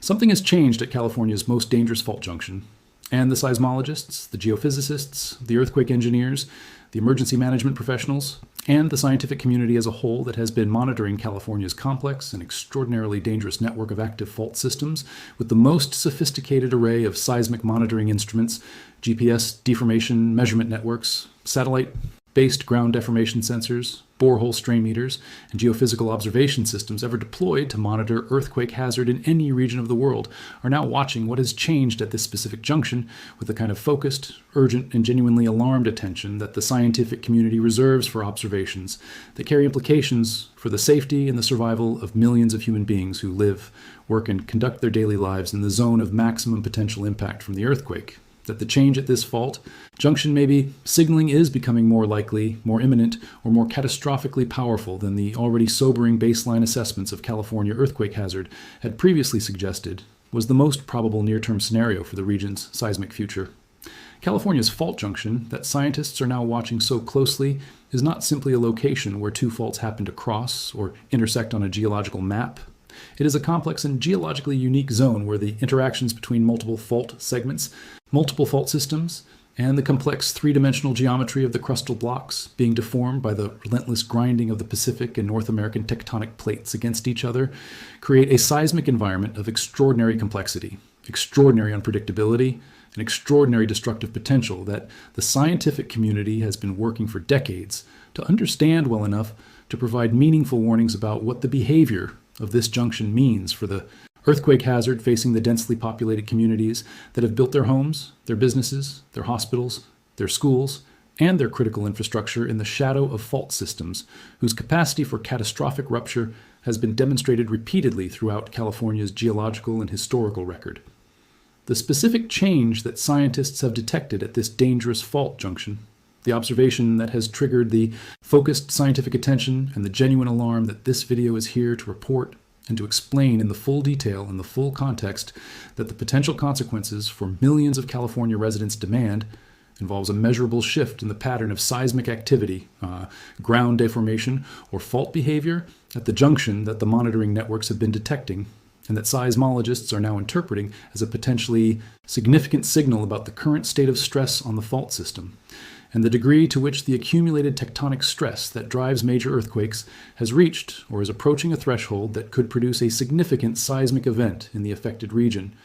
Something has changed at California's most dangerous fault junction, and the seismologists, the geophysicists, the earthquake engineers, the emergency management professionals, and the scientific community as a whole that has been monitoring California's complex and extraordinarily dangerous network of active fault systems with the most sophisticated array of seismic monitoring instruments, GPS deformation measurement networks, satellite-based ground deformation sensors, borehole strain meters, and geophysical observation systems ever deployed to monitor earthquake hazard in any region of the world are now watching what has changed at this specific junction with the kind of focused, urgent, and genuinely alarmed attention that the scientific community reserves for observations that carry implications for the safety and the survival of millions of human beings who live, work, and conduct their daily lives in the zone of maximum potential impact from the earthquake. That the change at this fault junction maybe signaling is becoming more likely, more imminent, or more catastrophically powerful than the already sobering baseline assessments of California earthquake hazard had previously suggested was the most probable near-term scenario for the region's seismic future. California's fault junction, that scientists are now watching so closely, is not simply a location where two faults happen to cross or intersect on a geological map. It is a complex and geologically unique zone where the interactions between multiple fault segments, multiple fault systems, and the complex three-dimensional geometry of the crustal blocks being deformed by the relentless grinding of the Pacific and North American tectonic plates against each other create a seismic environment of extraordinary complexity, extraordinary unpredictability, and extraordinary destructive potential that the scientific community has been working for decades to understand well enough to provide meaningful warnings about what the behavior of this junction means for the earthquake hazard facing the densely populated communities that have built their homes, their businesses, their hospitals, their schools, and their critical infrastructure in the shadow of fault systems whose capacity for catastrophic rupture has been demonstrated repeatedly throughout California's geological and historical record. The specific change that scientists have detected at this dangerous fault junction, the observation that has triggered the focused scientific attention and the genuine alarm that this video is here to report and to explain in the full detail and the full context that the potential consequences for millions of California residents demand involves a measurable shift in the pattern of seismic activity, ground deformation, or fault behavior at the junction that the monitoring networks have been detecting, and that seismologists are now interpreting as a potentially significant signal about the current state of stress on the fault system, and the degree to which the accumulated tectonic stress that drives major earthquakes has reached or is approaching a threshold that could produce a significant seismic event in the affected region,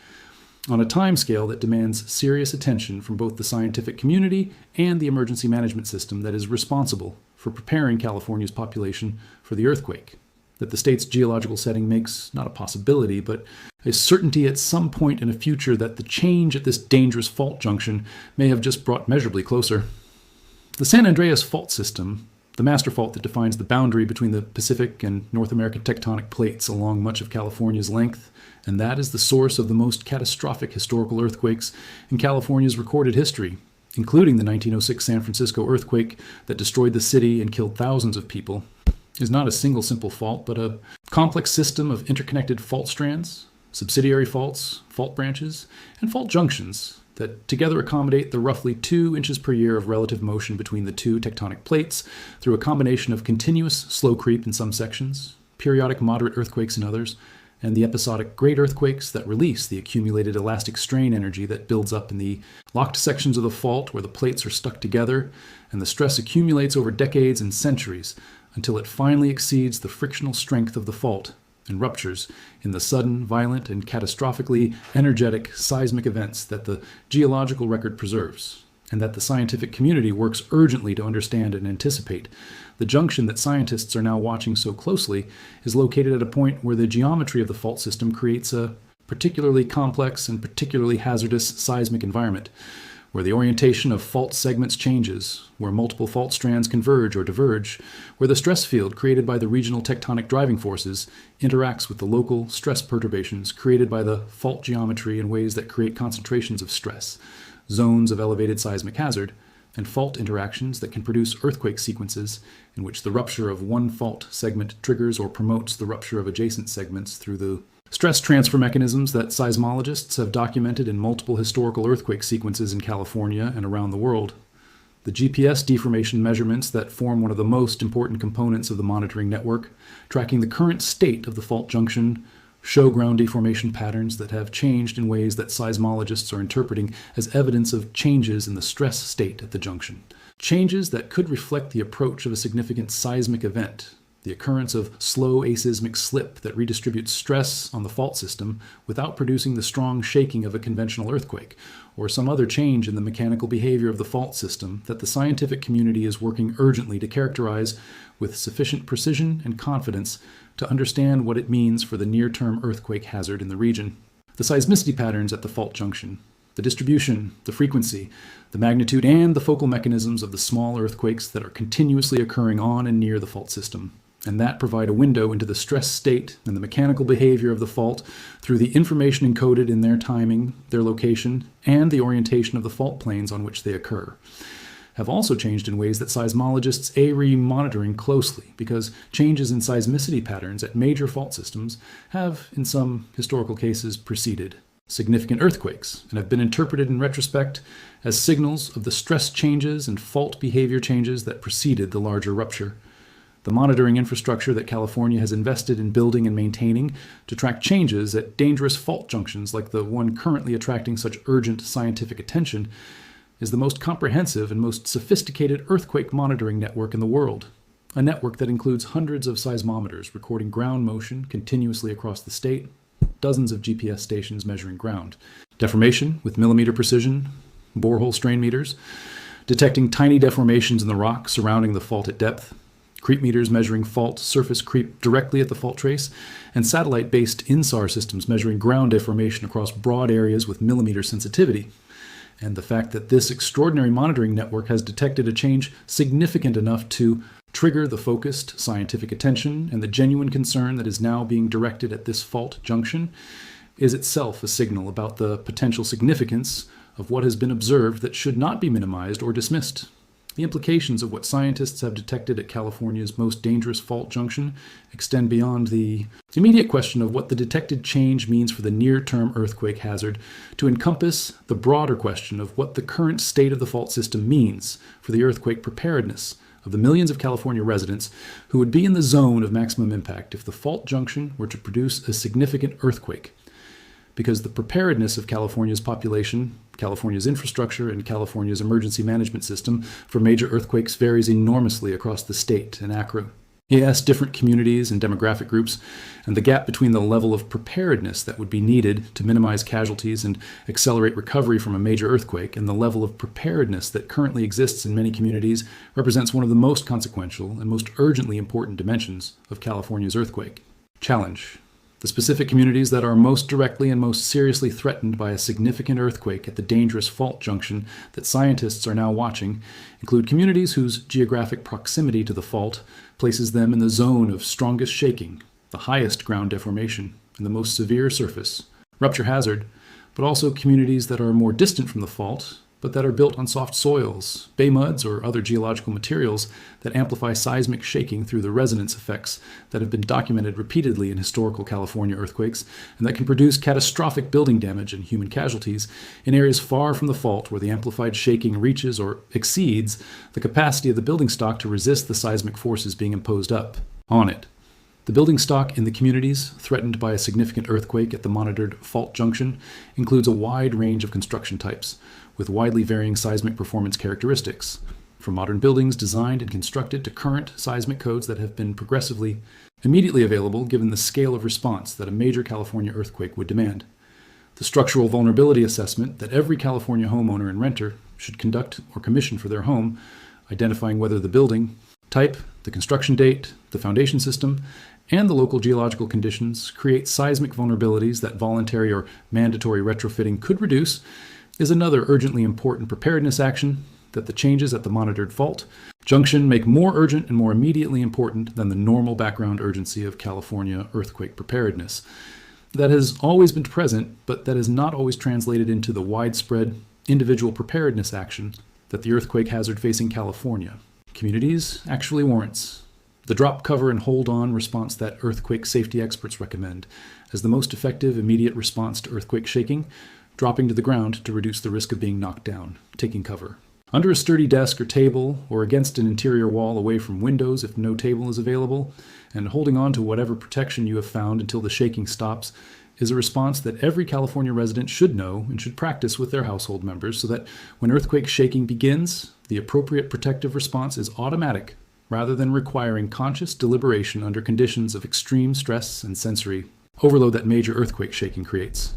on a timescale that demands serious attention from both the scientific community and the emergency management system that is responsible for preparing California's population for the earthquake. That the state's geological setting makes not a possibility, but a certainty at some point in the future that the change at this dangerous fault junction may have just brought measurably closer. The San Andreas fault system, the master fault that defines the boundary between the Pacific and North American tectonic plates along much of California's length, and that is the source of the most catastrophic historical earthquakes in California's recorded history, including the 1906 San Francisco earthquake that destroyed the city and killed thousands of people, is not a single simple fault, but a complex system of interconnected fault strands, subsidiary faults, fault branches, and fault junctions that together accommodate the roughly 2 inches per year of relative motion between the two tectonic plates through a combination of continuous slow creep in some sections, periodic moderate earthquakes in others, and the episodic great earthquakes that release the accumulated elastic strain energy that builds up in the locked sections of the fault where the plates are stuck together, and the stress accumulates over decades and centuries until it finally exceeds the frictional strength of the fault and ruptures in the sudden, violent, and catastrophically energetic seismic events that the geological record preserves, and that the scientific community works urgently to understand and anticipate. The junction that scientists are now watching so closely is located at a point where the geometry of the fault system creates a particularly complex and particularly hazardous seismic environment, where the orientation of fault segments changes, where multiple fault strands converge or diverge, where the stress field created by the regional tectonic driving forces interacts with the local stress perturbations created by the fault geometry in ways that create concentrations of stress, zones of elevated seismic hazard, and fault interactions that can produce earthquake sequences in which the rupture of one fault segment triggers or promotes the rupture of adjacent segments through the stress transfer mechanisms that seismologists have documented in multiple historical earthquake sequences in California and around the world. The GPS deformation measurements that form one of the most important components of the monitoring network, tracking the current state of the fault junction, show ground deformation patterns that have changed in ways that seismologists are interpreting as evidence of changes in the stress state at the junction. Changes that could reflect the approach of a significant seismic event, the occurrence of slow aseismic slip that redistributes stress on the fault system without producing the strong shaking of a conventional earthquake, or some other change in the mechanical behavior of the fault system that the scientific community is working urgently to characterize with sufficient precision and confidence to understand what it means for the near-term earthquake hazard in the region. The seismicity patterns at the fault junction, the distribution, the frequency, the magnitude, and the focal mechanisms of the small earthquakes that are continuously occurring on and near the fault system, and that provide a window into the stress state and the mechanical behavior of the fault through the information encoded in their timing, their location, and the orientation of the fault planes on which they occur, have also changed in ways that seismologists are monitoring closely because changes in seismicity patterns at major fault systems have, in some historical cases, preceded significant earthquakes and have been interpreted in retrospect as signals of the stress changes and fault behavior changes that preceded the larger rupture. The monitoring infrastructure that California has invested in building and maintaining to track changes at dangerous fault junctions like the one currently attracting such urgent scientific attention is the most comprehensive and most sophisticated earthquake monitoring network in the world, a network that includes hundreds of seismometers recording ground motion continuously across the state, dozens of GPS stations measuring ground, deformation with millimeter precision, borehole strain meters, detecting tiny deformations in the rock surrounding the fault at depth, creep meters measuring fault surface creep directly at the fault trace, and satellite-based INSAR systems measuring ground deformation across broad areas with millimeter sensitivity. And the fact that this extraordinary monitoring network has detected a change significant enough to trigger the focused scientific attention and the genuine concern that is now being directed at this fault junction is itself a signal about the potential significance of what has been observed that should not be minimized or dismissed. The implications of what scientists have detected at California's most dangerous fault junction extend beyond the immediate question of what the detected change means for the near-term earthquake hazard to encompass the broader question of what the current state of the fault system means for the earthquake preparedness of the millions of California residents who would be in the zone of maximum impact if the fault junction were to produce a significant earthquake. Because the preparedness of California's population, California's infrastructure, and California's emergency management system for major earthquakes varies enormously across the state and ACRA. Yes, different communities and demographic groups, and the gap between the level of preparedness that would be needed to minimize casualties and accelerate recovery from a major earthquake and the level of preparedness that currently exists in many communities represents one of the most consequential and most urgently important dimensions of California's earthquake. Challenge. The specific communities that are most directly and most seriously threatened by a significant earthquake at the dangerous fault junction that scientists are now watching include communities whose geographic proximity to the fault places them in the zone of strongest shaking, the highest ground deformation, and the most severe surface rupture hazard, but also communities that are more distant from the fault, but that are built on soft soils, bay muds, or other geological materials that amplify seismic shaking through the resonance effects that have been documented repeatedly in historical California earthquakes, and that can produce catastrophic building damage and human casualties in areas far from the fault where the amplified shaking reaches or exceeds the capacity of the building stock to resist the seismic forces being imposed up on it. The building stock in the communities threatened by a significant earthquake at the monitored fault junction includes a wide range of construction types, with widely varying seismic performance characteristics, from modern buildings designed and constructed to current seismic codes that have been progressively immediately available given the scale of response that a major California earthquake would demand. The structural vulnerability assessment that every California homeowner and renter should conduct or commission for their home, identifying whether the building type, the construction date, the foundation system, and the local geological conditions create seismic vulnerabilities that voluntary or mandatory retrofitting could reduce, is another urgently important preparedness action that the changes at the monitored fault junction make more urgent and more immediately important than the normal background urgency of California earthquake preparedness. That has always been present, but that is not always translated into the widespread individual preparedness action that the earthquake hazard facing California communities actually warrants. The drop, cover, and hold on response that earthquake safety experts recommend as the most effective immediate response to earthquake shaking, dropping to the ground to reduce the risk of being knocked down, taking cover. Under a sturdy desk or table, or against an interior wall away from windows if no table is available, and holding on to whatever protection you have found until the shaking stops, is a response that every California resident should know and should practice with their household members so that when earthquake shaking begins, the appropriate protective response is automatic rather than requiring conscious deliberation under conditions of extreme stress and sensory overload that major earthquake shaking creates.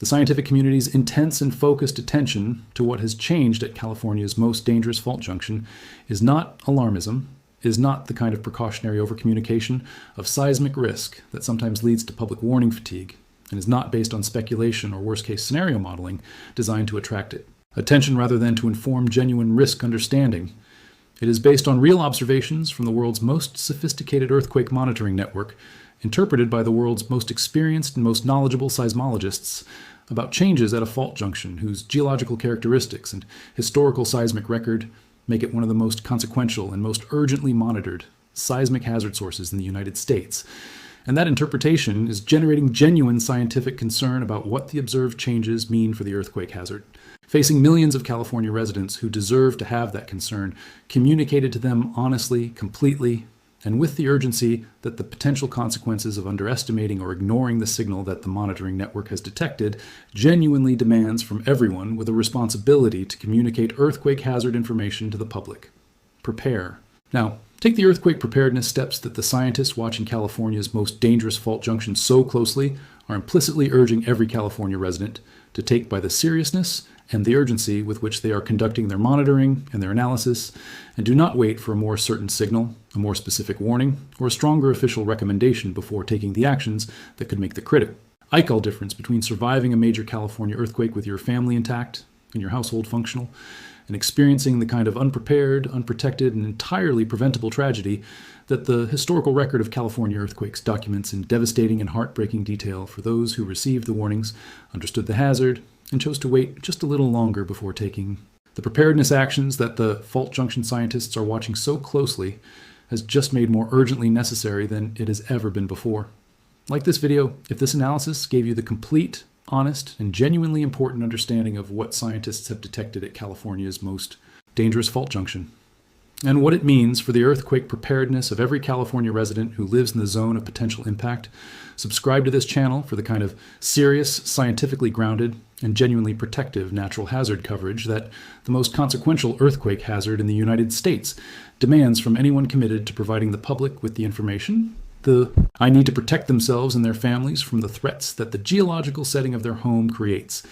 The scientific community's intense and focused attention to what has changed at California's most dangerous fault junction is not alarmism, is not the kind of precautionary overcommunication of seismic risk that sometimes leads to public warning fatigue, and is not based on speculation or worst-case scenario modeling designed to attract attention rather than to inform genuine risk understanding. It is based on real observations from the world's most sophisticated earthquake monitoring network, interpreted by the world's most experienced and most knowledgeable seismologists, about changes at a fault junction whose geological characteristics and historical seismic record make it one of the most consequential and most urgently monitored seismic hazard sources in the United States. And that interpretation is generating genuine scientific concern about what the observed changes mean for the earthquake hazard, facing millions of California residents who deserve to have that concern communicated to them honestly, completely, and with the urgency that the potential consequences of underestimating or ignoring the signal that the monitoring network has detected genuinely demands from everyone with a responsibility to communicate earthquake hazard information to the public. Prepare. Now, take the earthquake preparedness steps that the scientists watching California's most dangerous fault junction so closely are implicitly urging every California resident to take by the seriousness and the urgency with which they are conducting their monitoring and their analysis, and do not wait for a more certain signal, a more specific warning, or a stronger official recommendation before taking the actions that could make the critical difference between surviving a major California earthquake with your family intact and your household functional, and experiencing the kind of unprepared, unprotected, and entirely preventable tragedy that the historical record of California earthquakes documents in devastating and heartbreaking detail for those who received the warnings, understood the hazard, and chose to wait just a little longer before taking the preparedness actions that the fault junction scientists are watching so closely has just made more urgently necessary than it has ever been before. Like this video, if this analysis gave you the complete, honest, and genuinely important understanding of what scientists have detected at California's most dangerous fault junction, and what it means for the earthquake preparedness of every California resident who lives in the zone of potential impact, subscribe to this channel for the kind of serious, scientifically grounded, and genuinely protective natural hazard coverage that the most consequential earthquake hazard in the United States demands from anyone committed to providing the public with the information I need to protect themselves and their families from the threats that the geological setting of their home creates.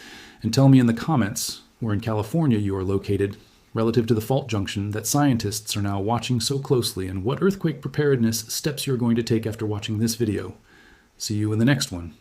And tell me in the comments where in California you are located relative to the fault junction that scientists are now watching so closely, and what earthquake preparedness steps you're going to take after watching this video. See you in the next one.